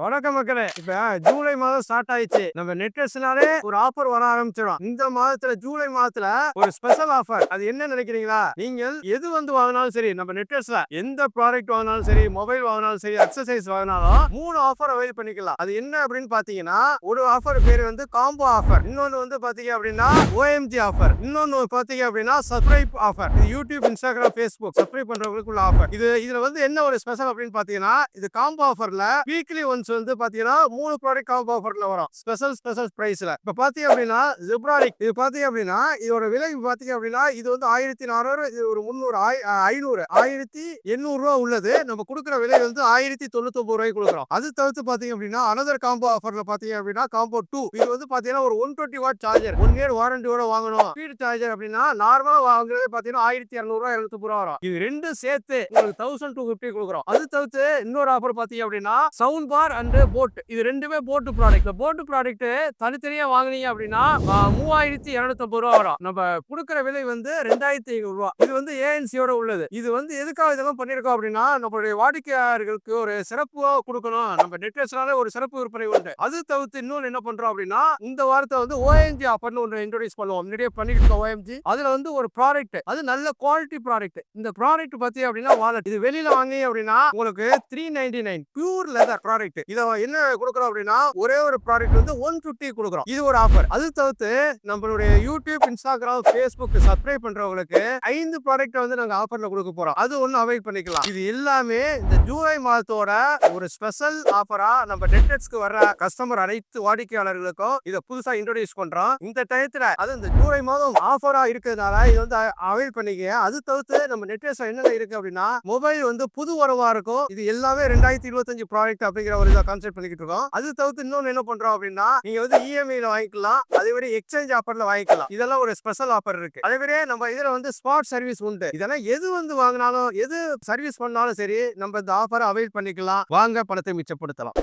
வணக்கம் மக்களே. இப்ப ஜூலை மாதம் ஸ்டார்ட் ஆயிடுச்சு. நம்ம நெட்ஃபிளிக்ஸ்னாலே ஒரு ஆஃபர் வர ஆரம்பிச்சிடும். இந்த மாதத்துல ஜூலை மாதத்துல ஒரு ஸ்பெஷல் ஆஃபர். அது என்ன நினைக்கிறீங்களா? நீங்கள் எது வந்து வாங்கினாலும் சரி, நம்ம நெட்ஃபிளிக்ஸ்ல எந்த ப்ராடக்ட் வாங்கினாலும் சரி, மொபைல் வாங்கினாலும் சரி, எக்ஸசைஸ் வாங்கினாலும் 3 ஆஃபர் அவைல் பண்ணிக்கலாம். அது என்ன அப்படின்னு பாத்தீங்கன்னா, ஒரு ஆஃபர் பேரு வந்து காம்போ ஆஃபர், இன்னொன்னு வந்து பாத்தீங்க அப்படின்னா OMG ஆஃபர், இன்னொன்னு பாத்தீங்க அப்படின்னா சப்ஸ்கிரைப் ஆஃபர். இது யூடியூப், இன்ஸ்டாகிராம், ஃபேஸ்புக் சப்ஸ்கிரைப் பண்றவங்களுக்கு உள்ள ஆஃபர். இதுல வந்து என்ன ஒரு ஸ்பெஷல் அப்படின்னு பாத்தீங்கன்னா, இது காம்போ ஆஃபர்ல வீக்லி ஒன்ஸ் வந்து பாத்தீங்கன்னா 3 ப்ராடக்ட் காம்போ ஆஃபர்ல வரும். ஸ்பெஷல் பிரைஸ்ல. இப்ப பாத்தீங்க அப்படின்னா ஜெப்ரானிக், இது பாத்தீங்க அப்படின்னா இதோட விலை பாத்தீங்க அப்படின்னா இது வந்து 1400, இது ஒரு 300, 500, 1800 ரூபாய் உள்ளது. நம்ம கொடுக்குற விலை வந்து 1099 ரூபாய்க்கு கொடுக்குறோம். அது தவிர்த்து பாத்தீங்க அப்படின்னா அனதர் காம்போ ஆஃபர்ல பாத்தீங்க அப்படின்னா காம்போ 2, இது வந்து பாத்தீங்கன்னா ஒரு 120 வாட் சார்ஜர், 1 இயர் வாரண்டியோட வாங்கணும். ஸ்பீட் சார்ஜர் அப்படின்னா நார்மலா வாங்குறது பாத்தீங்கன்னா 1200 ரூபாய் 750 ரூபாய் வரும். இது ரெண்டும் சேர்த்து உங்களுக்கு 1250 கொடுக்குறோம். அது தவிர்த்து இன்னொரு ஆஃபர் பாத்தீங்க அப்படின்னா சவுண்ட் பார் அண்ட் போட், இது ரெண்டுமே போட் ப்ராடக்ட். போட் ப்ராடக்ட் தனித்தனியா வாங்குனீங்க அப்படின்னா 3250 ரூபாய் வரும். நம்ம கொடுக்கிற விலை வந்து 2500 ரூபாய். இது வந்து ஏஎன்சியோட உள்ளது. இது வந்து எதுக்காக இதெல்லாம் பண்ணிருக்கோம் அப்படின்னா, நம்மளுடைய வாடிக்கையாளர்களுக்கு ஒரு சிறப்பா கொடுக்கணும். நம்ம நெட்ஃபிளிக்ஸ்னால ஒரு சிறப்பு விற்பனை உண்டு. அது தவிர்த்து இன்னொன்னு என்ன பண்றோம் அப்படின்னா, இந்த வாரத்தை வந்து OMG ஆஃபர்னு ஒன்று இன்ட்ரோடியூஸ் பண்ணுவோம். முன்னாடியே பண்ணிட்டு இருக்கோம் OMG. அதுல வந்து ஒரு ப்ராடக்ட், அது நல்ல குவாலிட்டி ப்ராடக்ட். இந்த ப்ராடக்ட் பத்தி அப்படின்னா வாலெட், இது வெளியில வாங்கி அப்படின்னா உங்களுக்கு 399 பியூர் லெதர் ப்ராடக்ட். இத என்ன கொடுக்குறோம் அப்படின்னா ஒரே ஒரு ப்ராடக்ட் வந்து 150 கொடுக்குறோம். இது ஒரு ஆஃபர். அது தவிர்த்து நம்மளுடைய யூடியூப், இன்ஸ்டாகிராம், ஃபேஸ்புக் சப்ஸ்கிரைப் பண்றவங்களுக்கு 5 ப்ராடக்ட் வந்து நாங்க ஆஃபர்ல கொடுக்க போறோம். அது ஒன்னு அவைல் பண்ணிக்கலாம். இது எல்லாமே இந்த ஜூலை மாதத்தோட ஒரு ஸ்பெஷல் ஆஃபரா நம்ம நெட்ஃபிளிக்ஸ்க்கு வர்ற கஸ்டமர் அனைத்து வாடிக்கையாளர்களுக்கும் இத புதுசா இன்ட்ரோடியூஸ் பண்றோம். இந்த டயத்துல அது இந்த ஜூலை மாதம் ஆஃபரா இருக்கிறதுனால இது வந்து அவைல் பண்ணிக்க. அது தவிர்த்து நம்ம நெட்ஃபிளிக்ஸ்ல என்ன இருக்கு அப்படின்னா மொபைல் வந்து புது வரவா இருக்கும். இது எல்லாமே 2025 ப்ராடக்ட் அப்படிங்கிற ஒரு இதை கான்செப்ட் பண்ணிக்கிட்டு இருக்கோம். அது தவிர்த்து இன்னொன்னு என்ன பண்றோம் அப்படின்னா நீங்க வந்து இஎம்ஐல வாங்கிக்கலாம், அதே மாதிரி எக்ஸ்சேஞ்ச் ஆஃபர்ல வாங்கிக்கலாம். இதெல்லாம் ஒரு ஸ்பெஷல் ஆஃபர் இருக்கு. அதே மாதிரி நம்ம இதுல வந்து ஸ்பாட் சர்வீஸ் உண்டு. இதெல்லாம் எது வந்து வாங்கினாலும் எது சர்வீஸ் பண்ணாலும் சரி நம்ம இந்த ஆஃபரை அவைல் பண்ணிக்கலாம். வாங்க பணத்தை மிச்சப்படுத்தலாம்.